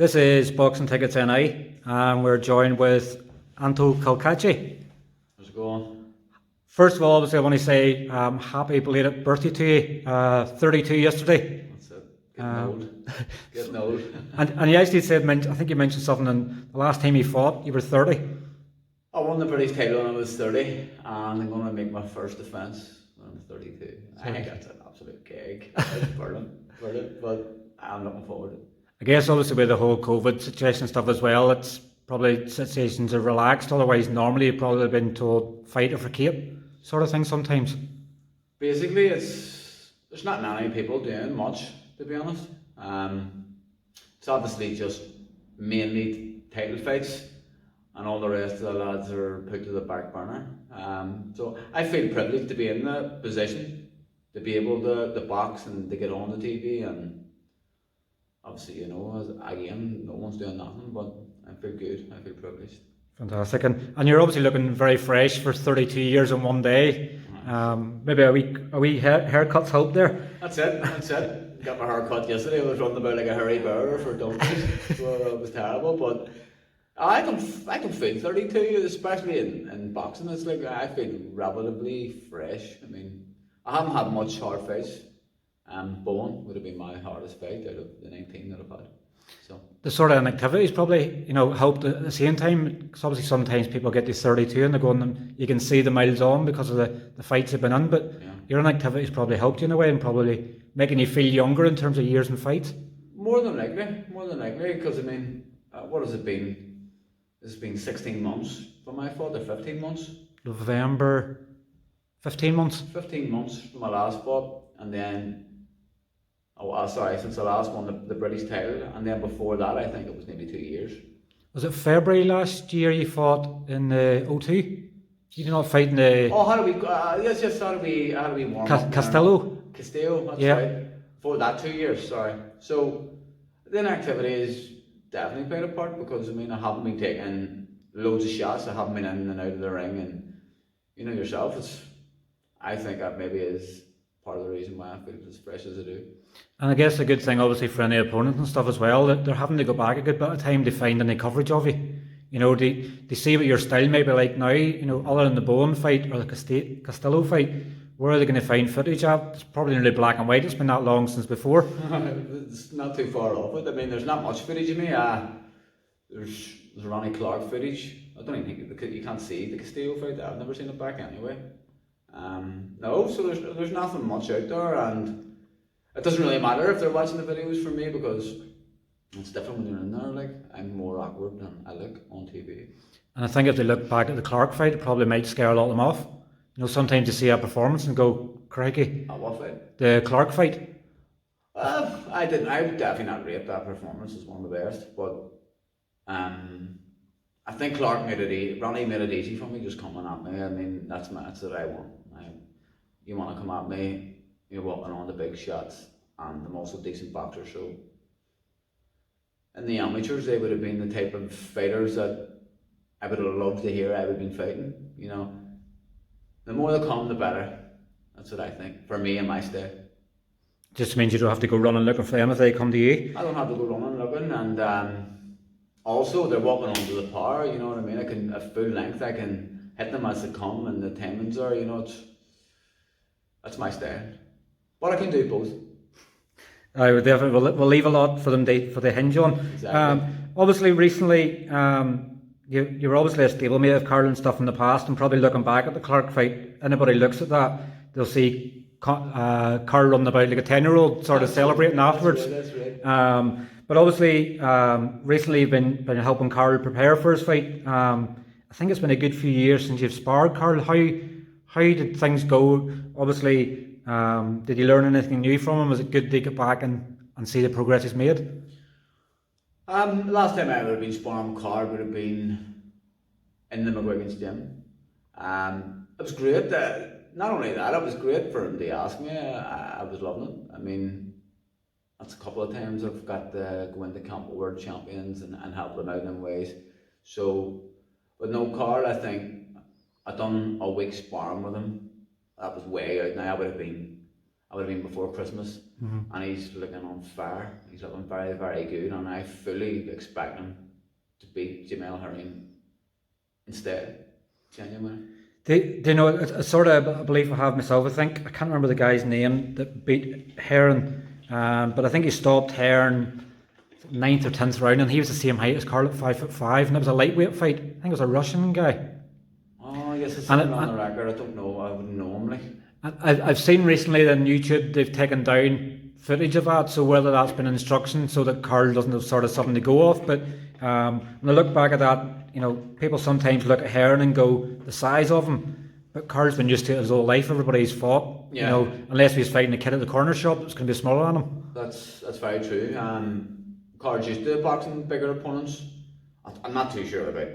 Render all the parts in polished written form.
This is Boxing Tickets NI, and we're joined with Anto Cacace. How's it going? First of all, obviously, I want to say happy belated birthday to you. 32 yesterday. That's it. Getting old. Getting old. And you actually said, I think you mentioned something in the last time you fought, you were 30. I won the British title when I was 30, and I'm going to make my first defence when I'm 32. I think that's an absolute gig. It's brilliant, but I'm looking forward to it. I guess obviously with the whole COVID situation and stuff as well, it's probably situations are relaxed. Otherwise, normally you'd probably have been told fight or for Cape sort of thing sometimes. Basically, there's not many people doing much, to be honest. It's obviously just mainly title fights, and all the rest of the lads are put to the back burner. So I feel privileged to be in the position to be able to box and to get on the TV, and obviously, again, no one's doing nothing, but I feel good. I feel privileged. Fantastic, and you're obviously looking very fresh for 32 years in one day. Maybe a wee haircut's help there. That's it. Got my hair cut yesterday. I was running about like a hairy bear for donkeys, so it was terrible. But I can feel 32, especially in boxing. It's like I feel relatively fresh. I mean, I haven't had much hard fights. Bowen would have been my hardest fight out of the 19 that I've had. So the sort of activities probably helped at the same time, because obviously sometimes people get to 32 and they're going, and you can see the miles on because of the fights they've been in, but yeah, your inactivities probably helped you in a way and probably making you feel younger in terms of years and fights. More than likely, because I mean, what has it been? It's been 16 months for my fight, or 15 months? November, 15 months? 15 months from my last fight, and then since the last one, the British title, and then before that, I think it was maybe 2 years. Was it February last year you fought in the O2? Did you not fight in the... Oh, how do we warm up? Castillo, that's yeah. Right. For that 2 years, sorry. So, the inactivities definitely played a part, because I mean, I haven't been taking loads of shots, I haven't been in and out of the ring, and you know yourself, I think that maybe is part of the reason why I feel as fresh as I do. And I guess a good thing obviously for any opponents and stuff as well, that they're having to go back a good bit of time to find any coverage of you. They see what your style may be like now, other than the Bowen fight or the Castillo fight, where are they going to find footage at? It's probably nearly black and white, it's been that long since before. It's not too far off it. I mean, there's not much footage of me. There's Ronnie Clark footage. I don't even think you can't see the Castillo fight. I've never seen it back anyway. No, so there's nothing much out there, and it doesn't really matter if they're watching the videos from me, because it's different when you're in there. Like, I'm more awkward than I look on TV. And I think if they look back at the Clark fight, it probably might scare a lot of them off. Sometimes you see a performance and go, crikey. At what fight? The Clark fight. I would definitely not rate that performance as one of the best, but I think Ronnie made it easy for me just coming at me. I mean, that's what I want. You want to come at me, you're walking on the big shots, and I'm also a decent boxer, so in the amateurs they would have been the type of fighters that I would have loved to hear I would have been fighting. The more they come, the better. That's what I think, for me and my style. Just means you don't have to go running looking for them if they come to you. I don't have to go running looking, and also they're walking onto the power, you know what I mean? I can, at full length, I can hit them as they come, and the timings are, that's my style. But I can do both. I would definitely, we'll leave a lot for them for the hinge on. Exactly. Obviously, recently, you were obviously a stablemate of Carl and stuff in the past, and probably looking back at the Clark fight, anybody looks at that, they'll see Carl running about like a 10-year-old, sort of celebrating afterwards. That's right. But obviously, recently you've been helping Carl prepare for his fight. I think it's been a good few years since you've sparred Carl. How did things go? Obviously, did you learn anything new from him? Was it good to get back and see the progress he's made? Last time I would have been sparring with Carl would have been in the McGuigan's gym. It was great. Not only that, it was great for him to ask me. I was loving it. I mean, that's a couple of times I've got to go into camp with world champions and help them out in ways. So, but no, Carl, I think I'd done a week sparring with him. That was way out. Now I I would have been before Christmas, and he's looking on fire. He's looking very, very good, and I fully expect him to beat Jamel Herring instead. Genuinely. Do you know, it's sort of a belief I have myself, I think. I can't remember the guy's name that beat Herring, but I think he stopped Herring 9th or 10th round, and he was the same height as Carl at 5'5", and it was a lightweight fight. I think it was a Russian guy. Oh, yes, it's on the record. I don't know. I wouldn't know him. I've seen recently that on YouTube they've taken down footage of that, so whether that's been instruction so that Carl doesn't have sort of something to go off. But when I look back at that, you know, people sometimes look at Herring and go, the size of him. But Carl's been used to it his whole life. Everybody's fought. Yeah. You know, unless he's fighting a kid at the corner shop, it's going to be smaller than him. That's very true. Carl's used to boxing bigger opponents. I'm not too sure about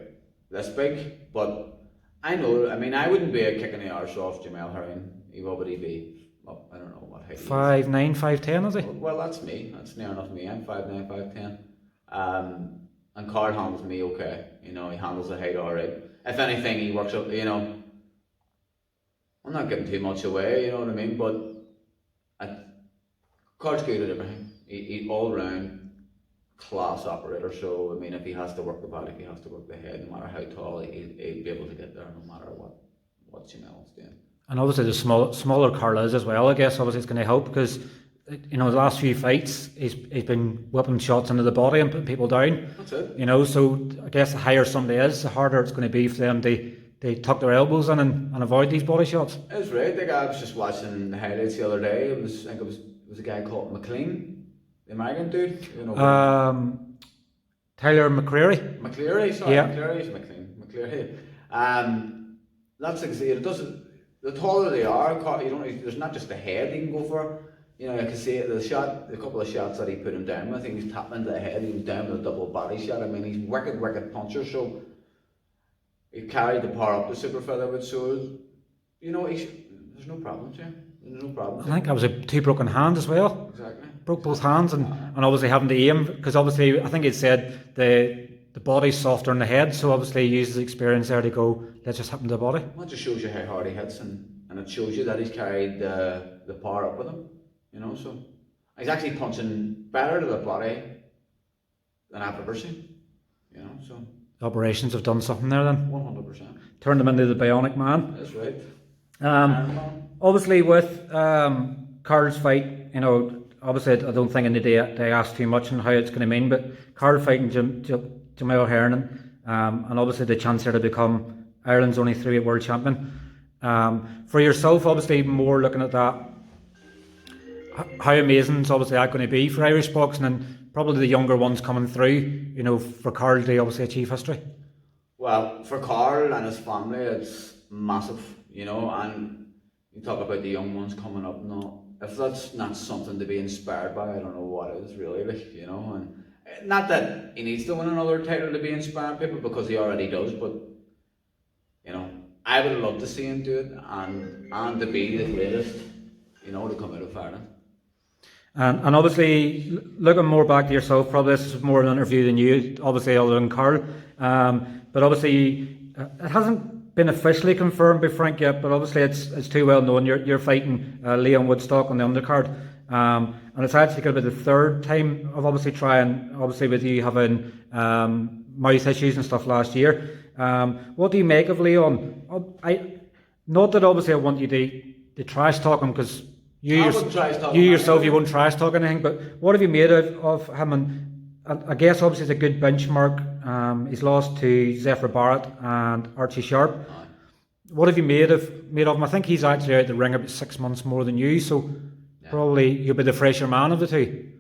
this big, but I know. I mean, I wouldn't be a kick in the arse off Jamel Herring. What would he be? Well, I don't know what height. 5'9", 5'10", is he? Well, that's me. That's near enough me. I'm 5'9", 5'10". And Carl handles me okay. You know, he handles the height alright. If anything, he works up. You know, I'm not giving too much away. You know what I mean? But Carl's good at everything. He all round class operator. So I mean, if he has to work the body, if he has to work the head, no matter how tall, he'll be able to get there, no matter what Jamel's doing. And obviously the smaller Carl is as well. I guess obviously it's going to help because, you know, the last few fights he's been whipping shots into the body and putting people down. That's it. You know, so I guess the higher somebody is, the harder it's going to be for them to tuck their elbows in and avoid these body shots. That's right. Like I was just watching the highlights the other day. I think it was a guy called McLean, the American dude. You know. Tyler McCreary. Sorry, yeah. McCreary's McLean. That's exactly. It doesn't. The taller they are, you don't. There's not just the head you can go for. You know, I can see the couple of shots that he put him down with. I think he's tapping into the head. He was down with a double body shot. I mean, he's wicked puncher. So he carried the power up the super featherweight. So you know, there's no problems here. There's no problems. I think that was 2 broken hands as well. Exactly. Broke both hands and obviously having to aim because obviously I think he said the body's softer than the head, so obviously he uses the experience there to go, let's just happen to the body. Well, it just shows you how hard he hits and it shows you that he's carried the power up with him, you know, so he's actually punching better to the body than I've ever seen, you know, so. The operations have done something there then. 100%. Turned him into the bionic man. That's right. Obviously with Carl's fight, you know, obviously I don't think I need to ask too much on how it's going to mean, but Carl fighting Jamel Herring, and obviously the chance here to become Ireland's only 3-weight world champion. For yourself, obviously more looking at that, how amazing is obviously that going to be for Irish boxing and probably the younger ones coming through, you know, for Carl to obviously achieve history? Well, for Carl and his family, it's massive, you know, and you talk about the young ones coming up now. If that's not something to be inspired by, I don't know what is really, like, you know, and not that he needs to win another title to be inspiring people because he already does, but you know, I would love to see him do it and to be the greatest, you know, to come out of Ireland. And obviously, looking more back to yourself, probably this is more an interview than you, obviously, other than Carl. But obviously, it hasn't been officially confirmed by Frank yet, but obviously it's too well known. You're fighting Leon Woodstock on the undercard. And it's actually going to be the 3rd time of obviously trying, obviously with you having mouth issues and stuff last year. What do you make of Leon? Not that obviously I want you to trash talk him because you yourself you won't trash talk anything, but what have you made of him? And I guess obviously it's a good benchmark. He's lost to Zephyr Barrett and Archie Sharp. What have you made of him? I think he's actually out the ring about 6 months more than you, so probably you'll be the fresher man of the two.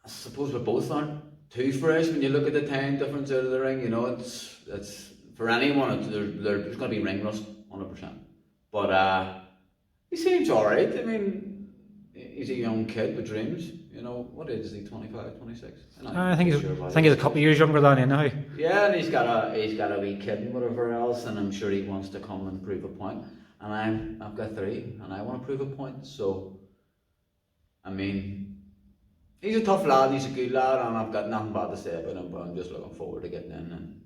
I suppose we both aren't too fresh when you look at the time difference out of the ring. You know, it's for anyone. There's going to be ring rust, 100%. But he seems alright. I mean, he's a young kid with dreams. You know, what age is he? 25, 26? I think he's a couple of years younger than you now. Yeah, and he's got a wee kid and whatever else, and I'm sure he wants to come and prove a point. And I've got 3, and I want to prove a point. So, I mean, he's a tough lad, he's a good lad, and I've got nothing bad to say about him, but I'm just looking forward to getting in and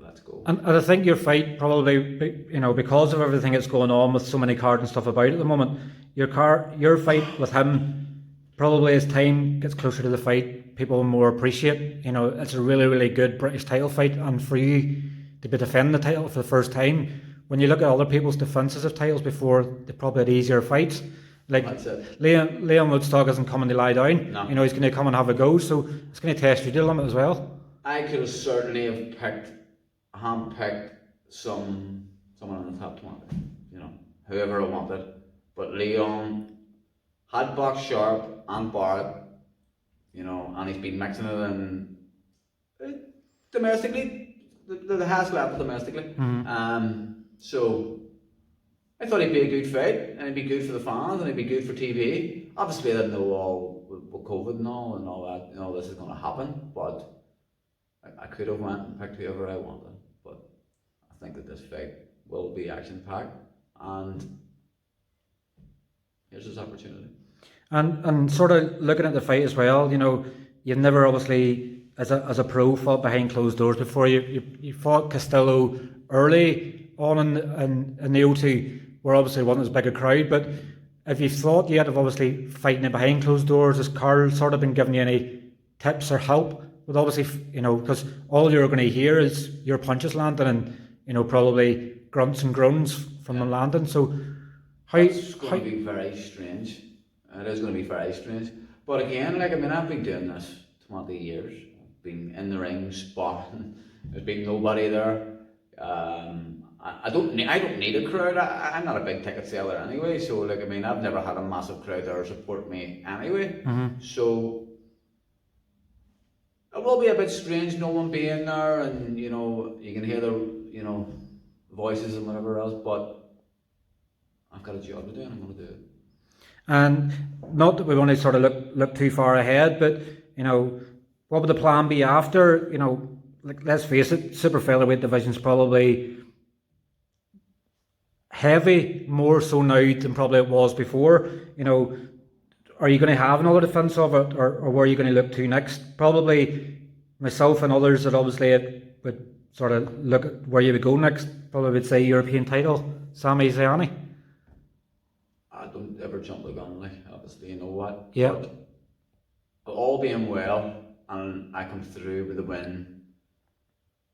let's go. And I think your fight probably, you know, because of everything that's going on with so many cards and stuff about at the moment, your fight with him, probably as time gets closer to the fight, people will more appreciate. You know, it's a really, really good British title fight, and for you to be defending the title for the first time, when you look at other people's defences of titles before, they probably had easier fights. Like Leon Woodstock isn't coming to lie down. No. You know, he's going to come and have a go, so it's going to test you to the limit as well. I could have certainly have handpicked someone in the top 20, you know, whoever I wanted. But Leon had boxed Sharp and Barrett, you know, and he's been mixing it in domestically, the highest level domestically. So I thought he'd be a good fight, and he'd be good for the fans, and he'd be good for TV. Obviously, I didn't know all with COVID and all that, you know, this is going to happen, but I could have went and picked whoever I wanted. But I think that this fight will be action-packed, and here's his opportunity. And sort of looking at the fight as well, you know, you've never obviously, as a pro, fought behind closed doors before. You fought Castillo early on in the O2, where obviously wasn't as big a crowd, but if you thought you had of obviously fighting it behind closed doors, has Carl sort of been giving you any tips or help with obviously, you know, because all you're going to hear is your punches landing and, you know, probably grunts and groans from them landing, so It's going to be very strange. It is going to be very strange. But again, like, I mean, I've been doing this 20 years. I've been in the ring, sparring. There's been nobody there. I don't need a crowd. I'm not a big ticket seller anyway. So, like, I mean, I've never had a massive crowd there support me anyway. So it will be a bit strange, no one being there, and, you know, you can hear the, you know, voices and whatever else. But I've got a job to do, and I'm going to do it. And not that we want to sort of look too far ahead, but, you know, what would the plan be after? You know, like, let's face it, super featherweight division's probably heavy, more so now than probably it was before. You know, are you going to have another defence of it, or where are you going to look to next? Probably myself and others that obviously would sort of look at where you would go next, probably would say European title, Samir Ziani. I don't ever jump the gun, like, obviously, you know what? Yeah. But all being well, and I come through with a win,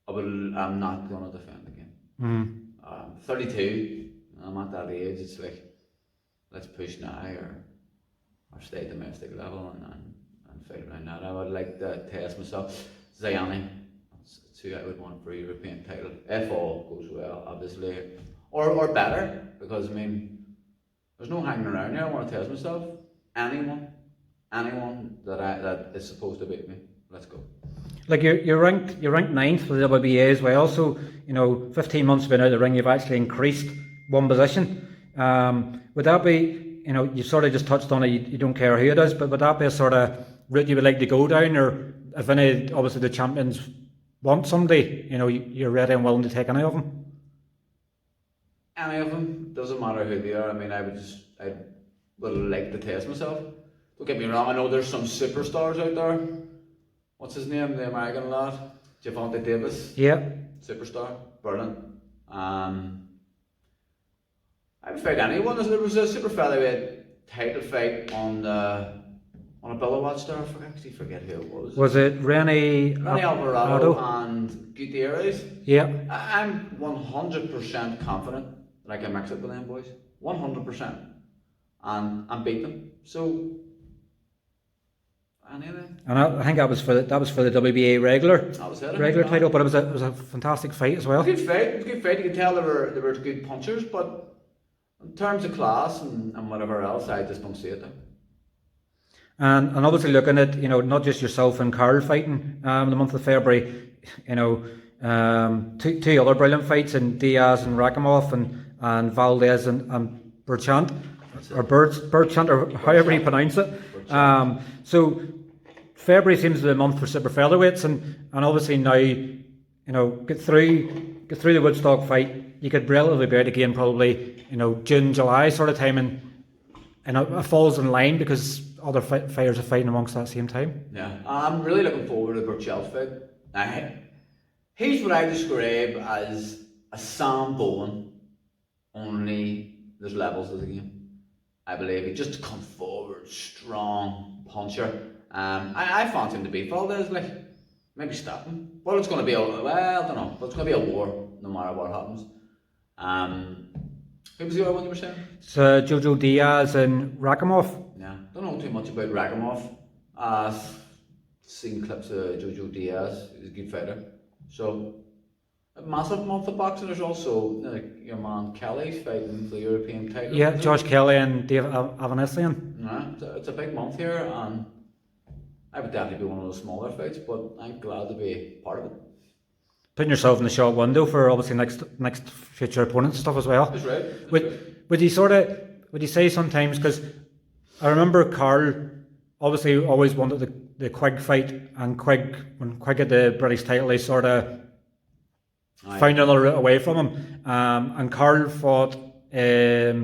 I'm not going to defend again. 32, I'm at that age, it's like, let's push now, or stay domestic level and fight around that. I would like to test myself. Ziani, that's who I would want for a European title, if all goes well, obviously. Or better, because, I mean, there's no hanging around here. I want to test myself. Anyone that is supposed to beat me, let's go. Like, you're ranked 9th for the WBA as well. So, you know, 15 months been out of the ring, you've actually increased one position. Would that be, you know, you sort of just touched on it. You don't care who it is, but would that be a sort of route you would like to go down, or if any, obviously the champions want somebody, you know, you're ready and willing to take any of them? Any of them, doesn't matter who they are. I mean, I would like to test myself. Don't get me wrong, I know there's some superstars out there. What's his name, the American lad? Javante Davis. Yeah. Superstar, brilliant. I would fight anyone. There was a super featherweight title fight on a bill I watched there. I actually forget who it was. Was it Rene Alvarado and Gutierrez? Yeah. I'm 100% confident that I can mix it with them boys. 100%. And beat them. So, anything. And I think that was for the WBA regular title, but it was a fantastic fight as well. It was a good fight. You could tell they were good punchers, but in terms of class and whatever else, I just don't see it there. And obviously looking at, you know, not just yourself and Carl fighting in the month of February, you know, two other brilliant fights in Diaz and Rakhimov and Valdez and Berchelt, or Berchelt, or however you pronounce it. So February seems to be the month for super featherweights, and obviously now, you know, get through the Woodstock fight, you could relatively be out again probably, you know, June, July sort of time, and it falls in line because other fighters are fighting amongst that same time. Yeah, I'm really looking forward to the Berchelt fight. Now, he's what I describe as a Sam Bowen, only there's levels to the game. I believe he just come forward, strong puncher. I fancy him to beat Valdez, like maybe stop him. But it's going to be I don't know. But it's going to be a war no matter what happens. Who was the other one you were saying? So Jojo Diaz and Rakhimov. Yeah, don't know too much about Rakhimov. Seen clips of Jojo Diaz. He's a good fighter. So a massive month of boxing. There's also your man Kelly's fighting for the European title. Yeah, Josh Kelly and Dave Avanesian. Yeah, it's a big month here, and I would definitely be one of those smaller fights, but I'm glad to be part of it. Putting yourself in the short window for obviously next future opponents and stuff as well. That's right. Would you say sometimes, because I remember Carl obviously always wanted the Quigg fight, and when Quigg had the British title, they sort of found another route away from him. And Carl fought a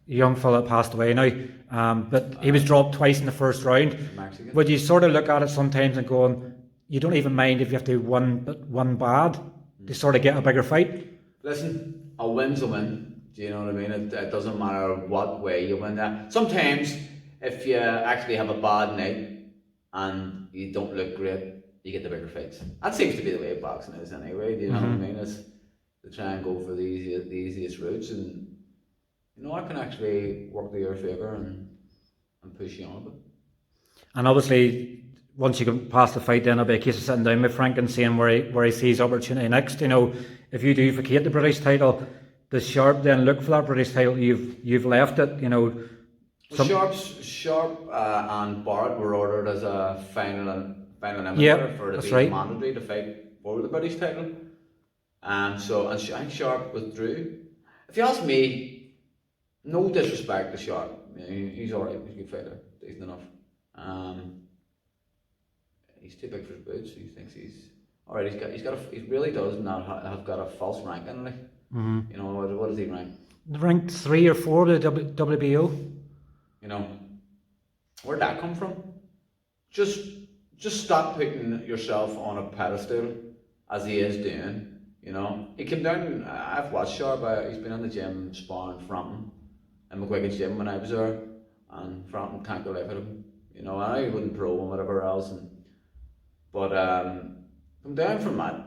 young fella that passed away now, but he was dropped twice in the first round. Mexican. Would you sort of look at it sometimes and going, you don't even mind if you have to one bad to sort of get a bigger fight? Listen, a win's a win. Do you know what I mean? It doesn't matter what way you win that. Sometimes, if you actually have a bad night and you don't look great, you get the bigger fights. That seems to be the way boxing is anyway. Do you know what I mean? It's to try and go for the easiest routes, and I can actually work to your favour and push you on a bit. And obviously, once you get past the fight, then it'll be a case of sitting down with Frank and seeing where he sees opportunity next. If you do vacate the British title, does Sharp then look for that British title? You've left it. Sharp and Barrett were ordered as a final eliminator for the mandatory to fight for the British title. So I think Sharp withdrew. If you ask me, no disrespect to Sharp, he's alright. He's a good fighter, decent enough. He's too big for his boots. He thinks he's alright. He really does not have got a false rank in it. What does he rank? Ranked 3 or 4 to WBO. Where'd that come from? Just stop putting yourself on a pedestal as he is doing. He came down. I've watched Sharp. He's been in the gym sparring Frampton in McQuiggan's gym when I was there, and Frampton can't go live with him. I know he wouldn't pro and whatever else, but come down from that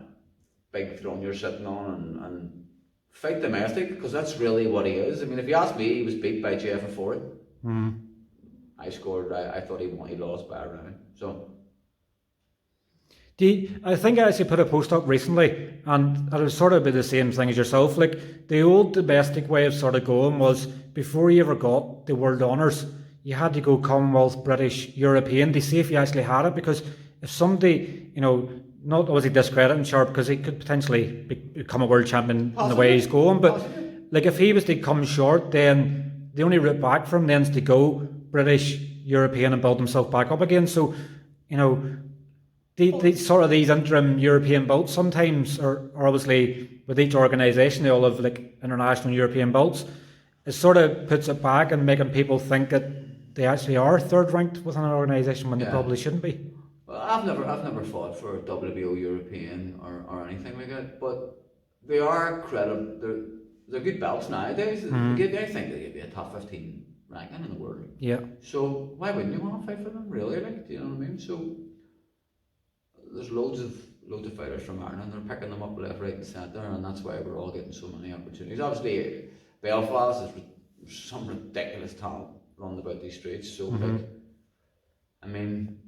big throne you're sitting on and fight domestic, because that's really what he is. I mean, if you ask me, he was beat by Jeff and Ford. I thought he lost by a round. So I think I actually put a post up recently, and it was sort of the same thing as yourself. Like, the old domestic way of sort of going was, before you ever got the world honours, you had to go Commonwealth, British, European to see if you actually had it, because if somebody, not obviously discrediting Sharp, because he could potentially become a world champion in the way he's going, but like, if he was to come short, then the only route back for him then is to go British, European, and build himself back up again. So, these interim European belts sometimes are obviously, with each organisation, they all have like international European belts. It sort of puts it back and making people think that they actually are third ranked within an organisation when they probably shouldn't be. Well, I've never fought for WBO European or anything like that, but they are credible. They're good belts nowadays. I think they give you a top 15 ranking in the world. Yeah. So why wouldn't you want to fight for them? Really, do you know what I mean? So there's loads of fighters from Ireland. They're picking them up left, right, and centre, and that's why we're all getting so many opportunities. Obviously, Belfast is some ridiculous talent running about these streets. So big. I mean,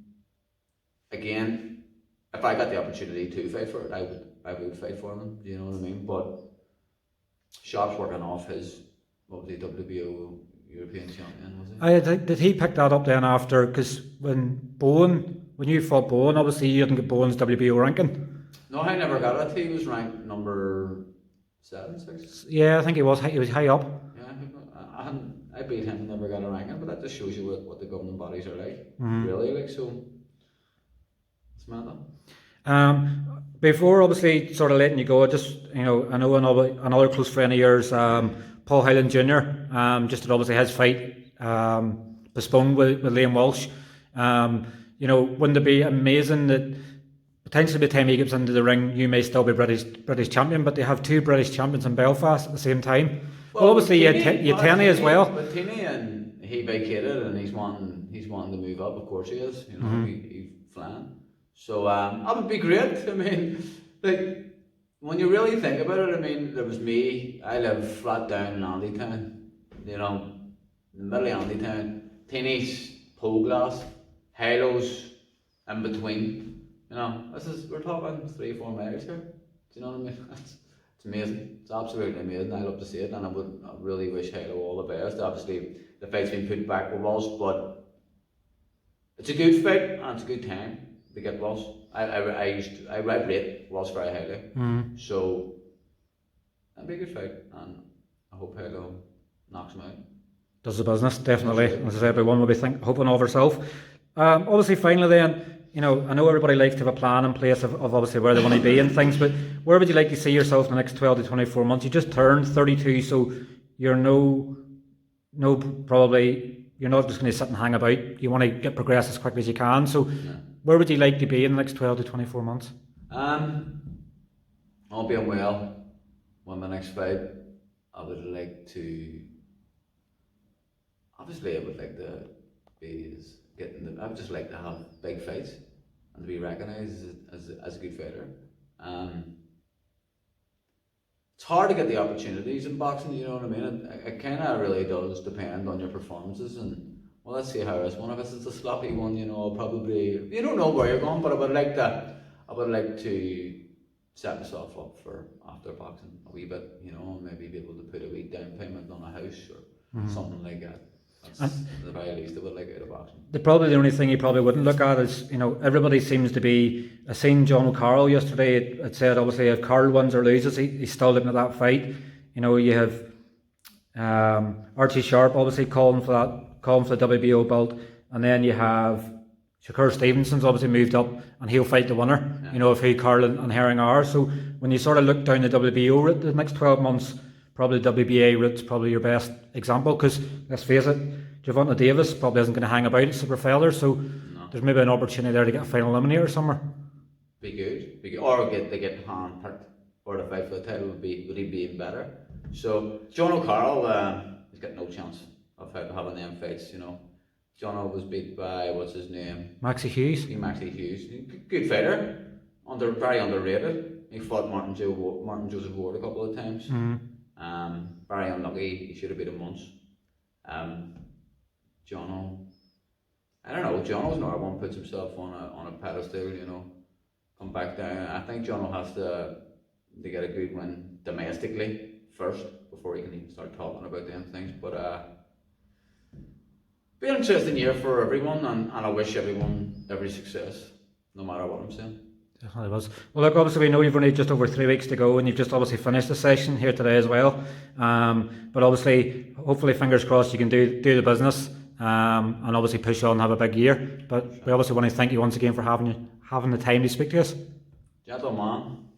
again, if I got the opportunity to fight for it, I would fight for them. Do you know what I mean? But Sharp's working off his, what was he, WBO European champion, was he? Did he pick that up then after? Because when you fought Bowen, obviously you didn't get Bowen's WBO ranking. No, I never got it. He was ranked number 7, 6. Yeah, I think he was high up. Yeah, I beat him, never got a ranking, but that just shows you what the governing bodies are like. Really, so it's mad though. Before obviously sort of letting you go, I know another close friend of yours, Paul Hyland Jr. Just had obviously his fight postponed with Liam Walsh. Wouldn't it be amazing that potentially by the time he gets into the ring, you may still be British champion, but they have 2 British champions in Belfast at the same time. Well, obviously you Tini, had Tenny as well. But Tini, and he vacated, and he's wanting to move up. Of course he is. You know, he's flying. So that would be great. I mean, like when you really think about it, I mean, there was me. I live flat down in Andytown. You know, in the middle of Andytown. Tiny's pole glass, halos in between. You know, we're talking 3-4 miles here. Do you know what I mean? It's amazing. It's absolutely amazing. I love to see it, and I really wish Halo all the best. Obviously, the fight's been put back with Walsh, but it's a good fight and it's a good time to get Walsh. I rate Walsh very highly. So it'll be a good fight, and I hope Halo knocks him out. Does the business, definitely. As I said, everyone will be hoping of herself. Obviously, finally then, you know, I know everybody likes to have a plan in place of obviously where they want to be and things, but where would you like to see yourself in the next 12 to 24 months? You just turned 32, so you're probably you're not just going to sit and hang about. You want to get progress as quickly as you can. So where would you like to be in the next 12 to 24 months? All being well, when my next fight, I would like to. Obviously, I would like to be I would just like to have big fights and to be recognised as a good fighter. It's hard to get the opportunities in boxing, you know what I mean? It kind of really does depend on your performances, and well, let's see how this one. If it's a sloppy one, you know, I'll probably, you don't know where you're going, but I would like to set myself up for after boxing a wee bit, you know, maybe be able to put a wee down payment on a house or something like that. That's the very least I would like out of boxing. The only thing you probably wouldn't look at is, you know, everybody seems to be. I seen John O'Carroll yesterday. It said obviously if Carl wins or loses, he's still looking at that fight. You know, you have Archie Sharp obviously calling for the WBO belt, and then you have Shakur Stevenson's obviously moved up, and he'll fight the winner. Yeah. You know, of who Carl and Herring are. So when you sort of look down the WBO route the next 12 months. Probably the WBA route's probably your best example, because let's face it, Gervonta Davis probably isn't going to hang about at Super Feather, so there's maybe an opportunity there to get a final eliminator somewhere. Be good. Or they get hand picked for the fight for the title would he be even better. So John O'Carroll, he's got no chance of having them fights, you know. John was beat by what's his name? Maxie Hughes. Good fighter, very underrated. He fought Martin Joseph Ward a couple of times. Very unlucky, he should have beat him once. Jono, I don't know, Jono's another one, puts himself on a pedestal, you know, come back down. I think Jono has to get a good win domestically first before he can even start talking about them things. But be an interesting year for everyone, and I wish everyone every success, no matter what I'm saying. Definitely was. Well, look, obviously we know you've only just over 3 weeks to go, and you've just obviously finished the session here today as well. But obviously, hopefully, fingers crossed, you can do the business, and obviously push on and have a big year. But we obviously want to thank you once again for having the time to speak to us. Gentleman.